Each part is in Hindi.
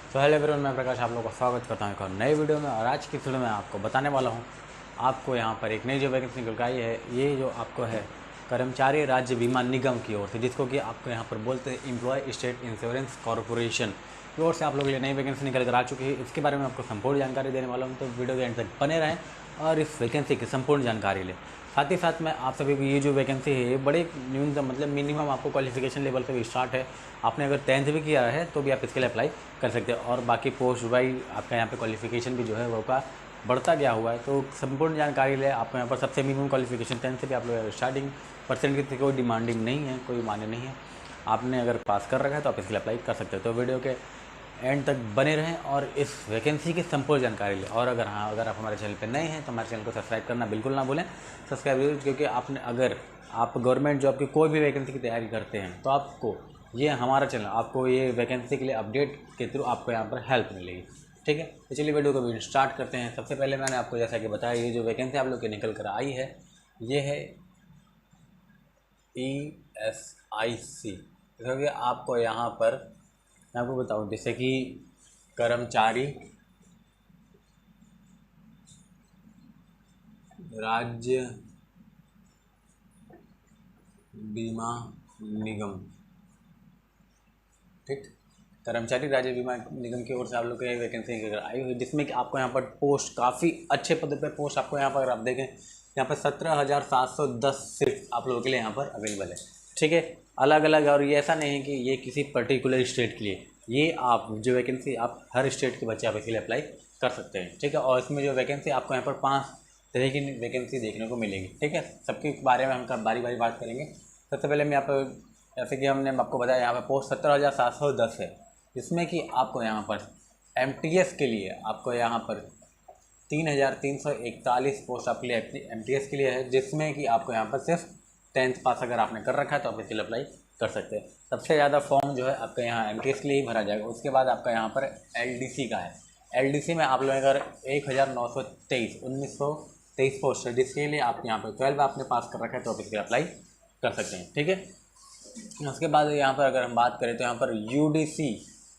तो हेलो एवरीवन, मैं प्रकाश आप लोगों का स्वागत करता हूँ एक और नए वीडियो में। और आज की वीडियो में आपको बताने वाला हूँ, आपको यहाँ पर एक नई जो वैकेंसी निकल के आई है, ये जो आपको है कर्मचारी राज्य बीमा निगम की ओर से, जिसको कि आपको यहाँ पर बोलते हैं एम्प्लॉय स्टेट इंश्योरेंस कॉरपोरेशन की ओर से आप लोगों के लिए नई वैकेंसी निकल कर आ चुकी है। इसके बारे में आपको संपूर्ण जानकारी देने वाला हूँ, तो वीडियो के एंड तक बने रहें और इस वैकेंसी की संपूर्ण जानकारी लें। साथ ही साथ मैं आप सभी को ये जो वैकेंसी है ये बड़े न्यूनतम मतलब मिनिमम आपको क्वालिफिकेशन लेवल से भी स्टार्ट है। आपने अगर 10th भी किया है तो भी आप इसके लिए अप्लाई कर सकते हैं। और बाकी पोस्ट वाइज आपका यहाँ पे क्वालिफिकेशन भी जो है वो का बढ़ता गया हुआ है। तो संपूर्ण जानकारी ले, आपको यहाँ पर सबसे मिनिमम क्वालिफिकेशन 10th से भी आप लोग स्टार्टिंग परसेंट की कोई डिमांडिंग नहीं है, कोई मान्य नहीं है। आपने अगर पास कर रखा है तो आप इसके लिए अप्लाई कर सकते हो। तो वीडियो के एंड तक बने रहें और इस वैकेंसी की संपूर्ण जानकारी लें। और अगर आप हमारे चैनल पर नए हैं तो हमारे चैनल को सब्सक्राइब करना बिल्कुल ना भूलें। सब्सक्राइब जरूर, क्योंकि आपने अगर आप गवर्नमेंट जॉब की कोई भी वैकेंसी की तैयारी करते हैं तो आपको ये हमारा चैनल आपको ये वैकेंसी के लिए अपडेट के थ्रू आपको यहाँ पर हेल्प मिलेगी। ठीक है, तो चलिए वीडियो को स्टार्ट करते हैं। सबसे पहले मैंने आपको जैसा कि बताया, ये जो वैकेंसी आप लोग की निकल कर आई है ये है ESIC। क्योंकि आपको यहाँ पर मैं आपको बताऊँ, जैसे कि कर्मचारी राज्य बीमा निगम, ठीक, कर्मचारी राज्य बीमा निगम की ओर से आप लोग को वैकेंसी आई हुई, जिसमें कि आपको यहाँ पर पोस्ट काफ़ी अच्छे पद पर पोस्ट आपको यहाँ पर अगर आप देखें यहाँ पर 17,710 सीट आप लोगों के लिए यहाँ पर अवेलेबल है। ठीक है, अलग अलग, और ये ऐसा नहीं है कि ये किसी पर्टिकुलर स्टेट के लिए, ये आप जो वैकेंसी आप हर स्टेट के बच्चे आप इसके लिए अप्लाई कर सकते हैं। ठीक है, और इसमें जो वैकेंसी आपको यहाँ पर 5 तरह की वैकेंसी देखने को मिलेगी। ठीक है, सबके बारे में हम बारी बारी बात करेंगे। सबसे पहले मैं यहाँ पर, जैसे कि हमने आपको बताया, यहाँ पर पोस्ट 17,710 है, जिसमें कि आपको यहाँ पर MTS के लिए आपको यहाँ पर 3,341 पोस्ट आपके लिए MTS के लिए है, जिसमें कि आपको यहाँ पर सिर्फ 10th पास अगर आपने कर रखा है तो आप इसके लिए अप्लाई कर सकते हैं। सबसे ज़्यादा फॉर्म जो है आपका यहाँ MTS के लिए ही भरा जाएगा। उसके बाद आपका यहाँ पर LDC का है। LDC में आप लोग अगर 1923 पोस्ट है, जिसके लिए आप यहाँ पर 12 आपने पास कर रखा है तो आप इसके लिए अप्लाई कर सकते हैं। ठीक है, उसके बाद यहाँ पर अगर हम बात करें तो यहाँ पर UDC,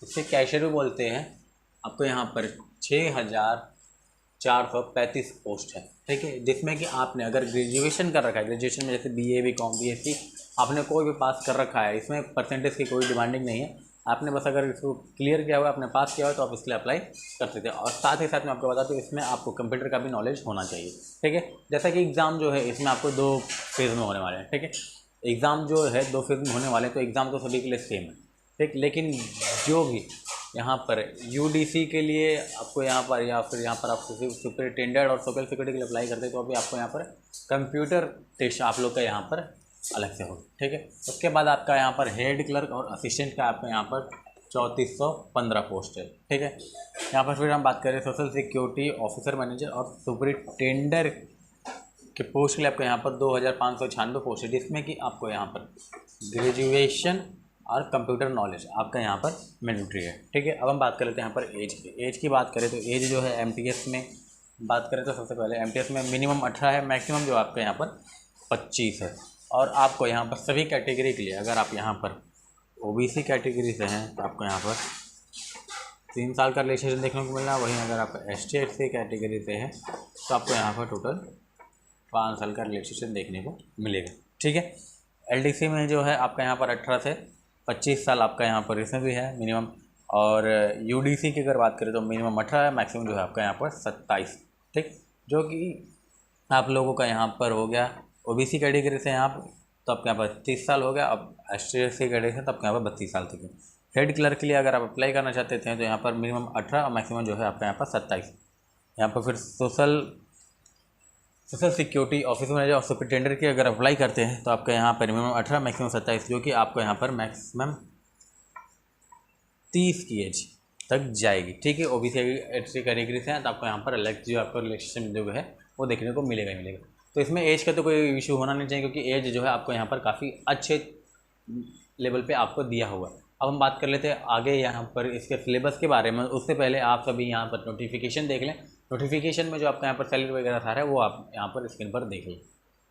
इससे कैशियर भी बोलते हैं, आपको यहाँ पर 6,435 पोस्ट है। ठीक है, जिसमें कि आपने अगर ग्रेजुएशन कर रखा है, ग्रेजुएशन में जैसे BA BCom BSc आपने कोई भी पास कर रखा है, इसमें परसेंटेज की कोई डिमांडिंग नहीं है। आपने बस अगर इसको क्लियर किया हुआ है, आपने पास किया हुआ है तो आप इसके लिए अप्लाई कर सकते हैं। और साथ ही साथ मैं आपको बता दूँ, इसमें आपको कंप्यूटर का भी नॉलेज होना चाहिए। ठीक है, जैसा कि एग्ज़ाम जो है इसमें आपको 2 फेज़ में होने वाले हैं। ठीक है, एग्ज़ाम जो है 2 फेज़ में होने वाले हैं, तो एग्ज़ाम तो सभी के लिए सेम है। ठीक, लेकिन जो भी यहाँ पर UDC के लिए आपको यहाँ पर, या फिर यहाँ पर आप सुपरिटेंडेंट और सोशल सिक्योरिटी के लिए अप्लाई करते हैं तो अभी आपको यहाँ पर कंप्यूटर टेस्ट आप लोग का यहाँ पर अलग से होगा। ठीक है, उसके बाद आपका यहाँ पर हेड क्लर्क और असिस्टेंट का आपका यहाँ पर 3415 पोस्ट है। ठीक है, यहाँ पर फिर हम बात करें सोशल सिक्योरिटी ऑफिसर मैनेजर और सुपरिटेंडर के पोस्ट के लिए आपको यहाँ पर 2,596 पोस्ट है, जिसमें कि आपको यहाँ पर ग्रेजुएशन और कंप्यूटर नॉलेज आपका यहाँ पर मैंडेटरी है। ठीक है, अब हम बात कर लेते हैं यहाँ पर एज की। एज की बात करें तो एज जो है MTS में बात करें तो सबसे पहले MTS में मिनिमम 18 है, मैक्सिमम जो आपका यहाँ पर 25 है। और आपको यहाँ पर सभी कैटेगरी के लिए, अगर आप यहाँ पर OBC कैटेगरी से हैं तो आपको यहाँ पर 3 साल का रिलेक्सेशन देखने को मिलना है। वहीं अगर आप ST कैटेगरी से हैं तो आपको यहाँ पर टोटल 5 साल का रिलेक्सेशन देखने को मिलेगा। ठीक है, LDC में जो है आपका यहाँ पर 18 से 25 साल आपका यहाँ पर इसमें भी है मिनिमम। और UDC की अगर बात करें तो मिनिमम 18 है, मैक्सिमम जो है आपका यहाँ पर 27। ठीक, जो कि आप लोगों का यहाँ पर हो गया OBC कैटेगरी से यहाँ पर तो आपके यहाँ पर 30 साल हो गया। अब ST कैटेगरी से तो आपके यहाँ पर 32 साल तक है। हेड क्लर्क के लिए अगर आप अप्लाई करना चाहते थे तो यहाँ पर मिनिमम 18 और मैक्सिमम जो है आपका यहाँ पर 27। यहाँ पर फिर सोशल सिक्योरिटी ऑफिस मैनेजर और सुपरिटेंडर की अगर अप्लाई करते हैं तो आपका यहाँ पर मिनिमम 18 मैक्सिमम 27, जो कि आपको यहाँ पर मैक्सिमम 30 की एज तक जाएगी। ठीक है, OBC ST कैटेगरी से हैं तो आपको यहाँ पर अलग जो आपको रिलेक्सेशन जो है वो देखने को मिलेगा ही मिलेगा। तो इसमें एज का तो कोई इशू होना नहीं चाहिए, क्योंकि एज जो है आपको यहाँ पर काफ़ी अच्छे लेवल पे आपको दिया हुआ है। अब हम बात कर लेते हैं आगे यहाँ पर इसके सिलेबस के बारे में। उससे पहले आप सभी यहाँ पर नोटिफिकेशन देख लें। नोटिफिकेशन में जो आपका यहाँ पर सैलरी वगैरह था वो आप यहाँ पर स्क्रीन पर देख लें।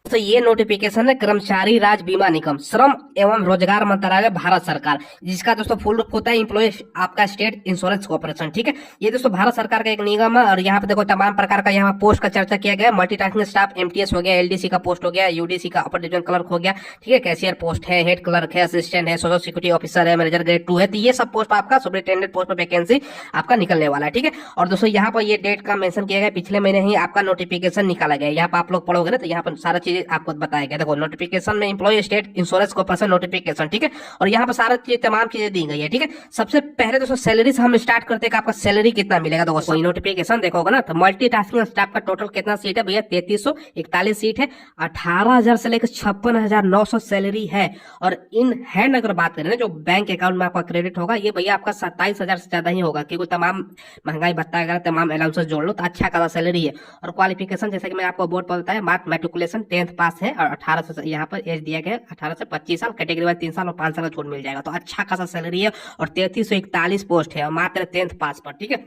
तो ये नोटिफिकेशन है कर्मचारी राज्य बीमा निगम, श्रम एवं रोजगार मंत्रालय, भारत सरकार, जिसका दोस्तों फुल रूप होता है एम्प्लॉय आपका स्टेट इंश्योरेंस कॉर्पोरेशन। ठीक है, ये दोस्तों भारत सरकार का एक निगम है। और यहाँ पे देखो तमाम प्रकार का यहाँ पोस्ट का चर्चा किया गया। मल्टीटास्किंग स्टाफ एमटीएस हो गया, एलडीसी का पोस्ट हो गया, यूडीसी का अपर डिवीजन क्लर्क हो गया, ठीक है, कैशियर पोस्ट है, हेड क्लर्क है, असिस्टेंट है, सोशल सिक्योरिटी ऑफिसर है, मैनेजर ग्रेड 2 है। तो ये सब पोस्ट आपका सुपरिटेंडेंट पोस्ट पर वैकेंसी आपका निकलने वाला है। ठीक है, और दोस्तों यहाँ पर ये डेट का मेंशन किया गया, पिछले महीने ही आपका नोटिफिकेशन निकाला गया। यहाँ पर आप लोग पढ़ोगे ना तो यहाँ पर सारा चीज आपको बताया गया। देखो नोटिफिकेशन में employ state insurance corporation notification, ठीक है, और यहाँ पर सारा चीज तमाम चीजें दी गई है। ठीक है, सबसे पहले दोस्तों सैलरी से हम स्टार्ट करते हैं कि आपका सैलरी कितना मिलेगा। देखो कोई नोटिफिकेशन देखोगे ना तो मल्टीटास्किंग स्टाफ का टोटल कितना सीट है भैया, 3341 सीट है, 18,000 से लेकर 56,900 सैलरी है। और इन हैंड अगर बात करें ना जो बैंक अकाउंट में आपका क्रेडिट होगा, ये भैया आपका 27,000 से ज्यादा ही होगा, क्योंकि तमाम महंगाई भत्ता वगैरह तमाम अलाउंसेस जोड़ लो तो अच्छा खासा सैलरी है। और क्वालिफिकेशन जैसे कि मैं आपको बोर्ड पर बताया, मैट्रिकुलेशन 10th पास है, और 18 से यहाँ पर एज दिया गया 18 से 25 साल, कैटेगरी वाइज 3 साल और 5 साल का छूट मिल जाएगा। तो अच्छा खासा सैलरी है और 3341 पोस्ट है और मात्र 10th पास पर। ठीक है,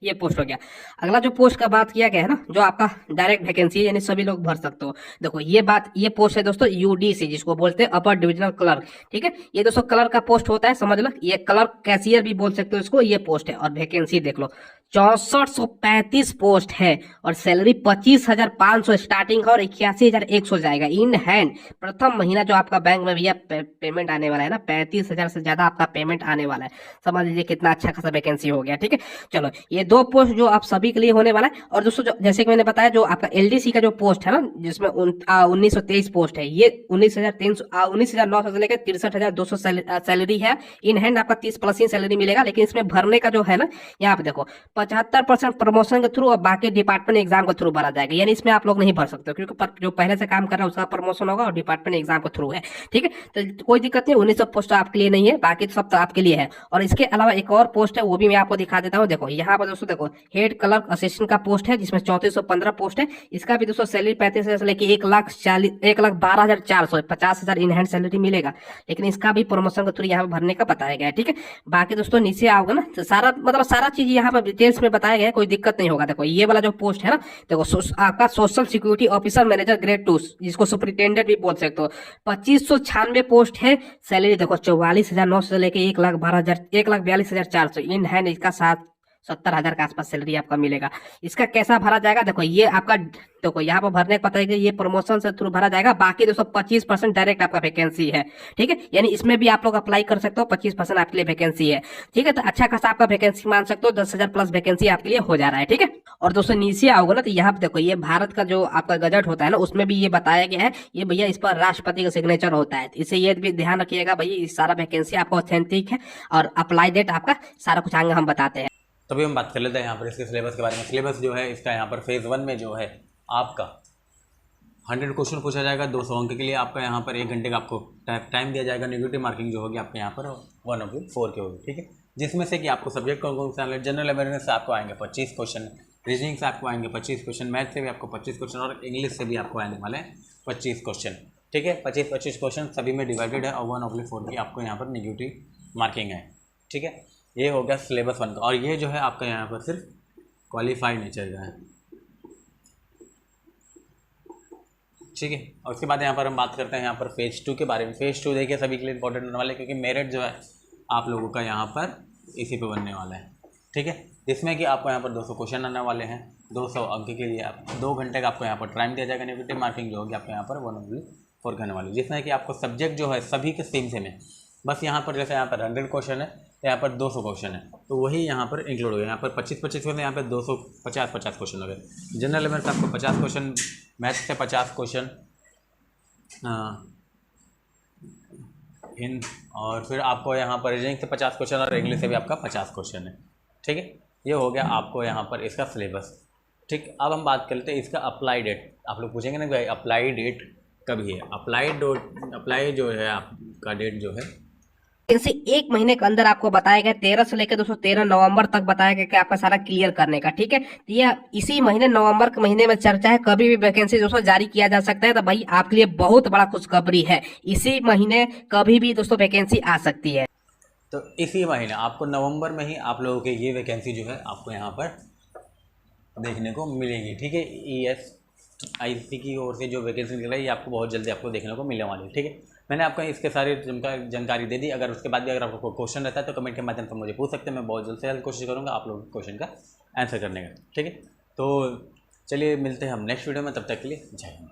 ये पोस्ट हो गया। अगला जो पोस्ट का बात किया गया है ना, जो आपका डायरेक्ट वैकेंसी है, यानी सभी लोग भर सकते हो। देखो ये पोस्ट है दोस्तों यूडीसी, जिसको बोलते हैं अपर डिविजनल क्लर्क। ठीक है, ये दोस्तों क्लर्क का पोस्ट होता है, समझ लो, ये क्लर्क कैशियर भी बोल सकते हो इसको, ये पोस्ट है। और वैकेंसी देख लो 6435 पोस्ट है और सैलरी 25,500 स्टार्टिंग है और 81,100 जाएगा इन हैंड। प्रथम महीना जो आपका बैंक में भैया पेमेंट आने वाला है ना, 35,000 से ज्यादा आपका पेमेंट आने वाला है। समझ लीजिए कितना अच्छा खासा वैकेंसी हो गया। ठीक है, चलो ये 2 पोस्ट जो आप सभी के लिए होने वाला है। और दोस्तों जैसे कि मैंने बताया, जो आपका एलडीसी का जो पोस्ट है ना, जिसमें 1923 पोस्ट है, ये 19,900 से लेकर 63,200 सैलरी है इन हैंड। आपका 30+ सैलरी मिलेगा, लेकिन इसमें भरने का जो है ना, यहाँ पे देखो 75% प्रमोशन के थ्रू और बाकी डिपार्टमेंट एग्जाम के थ्रू भरा जाएगा। यानी इसमें आप लोग नहीं भर सकते, क्योंकि जो पहले से काम कर रहा है उसका प्रमोशन होगा और डिपार्टमेंट एग्जाम के थ्रू है। ठीक है, तो कोई दिक्कत नहीं, 1900 पोस्ट आपके लिए नहीं है, बाकी सब तो आपके लिए है। और इसके अलावा एक और पोस्ट है, वो भी मैं आपको दिखा देता हूँ। देखो यहाँ पर दोस्तों देखो हेड क्लर्क असिस्टेंट का पोस्ट है, जिसमें 3415 पोस्ट है। इसका भी दोस्तों सैलरी 35,000 से लेकर 1,12,400 50,000 इन हैंड सैलरी मिलेगा, लेकिन इसका भी प्रमोशन के थ्रू यहाँ पर भरने का बताया गया है। ठीक है, बाकी दोस्तों नीचे आओगे ना तो सारा चीज यहाँ पर डिटेल्स में बताया गया है, कोई दिक्कत नहीं होगा। देखो ये वाला जो पोस्ट है ना, देखो आपका social security officer manager grade 2, जिसको सुपरिटेंडेंट भी बोल सकते हो, 2596 पोस्ट है। सैलरी देखो 44,900 से लेकर 1,42,400 इन हैंड। इसका 70,000 के आसपास सैलरी आपका मिलेगा। इसका कैसा भरा जाएगा, देखो ये आपका, देखो यहाँ पर भरने का पता है कि ये प्रमोशन से थ्रू भरा जाएगा। बाकी दोस्तों 25% डायरेक्ट आपका वैकेंसी है। ठीक है, यानी इसमें भी आप लोग अप्लाई कर सकते हो, 25% आपके लिए वैकेंसी है। ठीक है, तो अच्छा खासा आपका वैकेंसी मान सकते हो, 10,000+ वैकेंसी आपके लिए हो जा रहा है। ठीक है, और दोस्तों नीचे आओगे ना तो यहाँ पे देखो ये भारत का जो आपका गजट होता है ना, उसमें भी ये बताया गया है, ये भैया इस पर राष्ट्रपति का सिग्नेचर होता है। इसे ये भी ध्यान रखिएगा भैया, ये सारा वैकेंसी आपका ऑथेंटिक है और अप्लाई डेट आपका सारा कुछ आगे हम बताते हैं। तभी हम बात कर लेते हैं यहाँ पर इसके सिलेबस के बारे में। सिलेबस जो है इसका यहाँ पर फेज़ 1 में जो है आपका 100 क्वेश्चन पूछा जाएगा, 200 अंक के लिए आपका यहाँ पर 1 घंटे का आपको टाइम दिया जाएगा। नेगेटिव मार्किंग जो होगी आपके यहाँ पर 1/4 की होगी। ठीक है, जिसमें से कि आपको सब्जेक्ट कौन से आने, जनरल अवेयरनेस से आपको आएंगे 25 क्वेश्चन, रीजनिंग से आपको आएंगे 25 क्वेश्चन, मैथ से भी आपको 25 क्वेश्चन और इंग्लिश से भी आपको आने वाले हैं 25 क्वेश्चन। ठीक है, 25 क्वेश्चन सभी में डिवाइडेड है और 1/4 की आपको यहाँ पर नेगेटिव मार्किंग है। ठीक है, ये हो गया सिलेबस 1 का। और ये जो है आपका यहाँ पर सिर्फ क्वालिफाइड नेचर का है। ठीक है, और उसके बाद यहाँ पर हम बात करते हैं यहाँ पर फेज़ 2 के बारे में। फेज़ 2 देखिए सभी के लिए इंपॉर्टेंट होने वाला है, क्योंकि मेरिट जो है आप लोगों का यहाँ पर इसी पे बनने वाला है। ठीक है, जिसमें कि आपको यहाँ पर 200 क्वेश्चन आने वाले हैं। 200 अंक के लिए आप 2 घंटे का आपको यहाँ पर टाइम दिया जाएगा। नेगेटिव मार्किंग जो होगी आपको यहाँ पर 1/4 करने वाली, जिसमें कि आपको सब्जेक्ट जो है सभी के सेम है। बस यहाँ पर जैसे यहाँ पर 100 क्वेश्चन है, यहाँ पर 200 क्वेश्चन है, तो वही यहाँ पर इंक्लूड हो गया। यहाँ पर 25 क्वेश्चन, यहाँ पर 250 क्वेश्चन हो गए। जनरल अवेयरनेस आपको 50 क्वेश्चन, मैथ से 50 क्वेश्चन, हिंद, और फिर आपको यहाँ पर रीजनिंग से 50 क्वेश्चन और इंग्लिश से भी आपका 50 क्वेश्चन है। ठीक है, ये हो गया आपको यहाँ पर इसका सिलेबस। ठीक, अब हम बात करते हैं इसका अप्लाई डेट। आप लोग पूछेंगे ना भाई अप्लाई डेट कब है। अप्लाई जो है आपका डेट जो है इनसे 1 महीने के अंदर आपको बताया गया, 13 से लेकर दोस्तों 13 नवंबर तक बताया गया कि आपका सारा क्लियर करने का। ठीक है, तो ये इसी महीने नवंबर के महीने में चर्चा है, कभी भी वैकेंसी दोस्तों जारी किया जा सकता है। तो भाई आपके लिए बहुत बड़ा खुशखबरी है, इसी महीने कभी भी दोस्तों वैकेंसी आ सकती है। तो इसी महीने आपको नवंबर में ही आप लोगों के ये वैकेंसी जो है आपको यहाँ पर देखने को मिलेगी। ठीक है, ES आईसीसी की ओर से जो वैकेंसी निकल रही है ये आपको बहुत जल्दी आपको देखने को मिलने वाली है। ठीक है, मैंने आपको इसके सारी जानकारी दे दी। अगर उसके बाद भी अगर आपको क्वेश्चन रहता है तो कमेंट के माध्यम से मुझे पूछ सकते हैं, मैं बहुत जल्द से जल्द कोशिश करूँगा आप लोगों के क्वेश्चन का आंसर करने का। ठीक है, तो चलिए मिलते हैं हम नेक्स्ट वीडियो में, तब तक के लिए जय हिंद।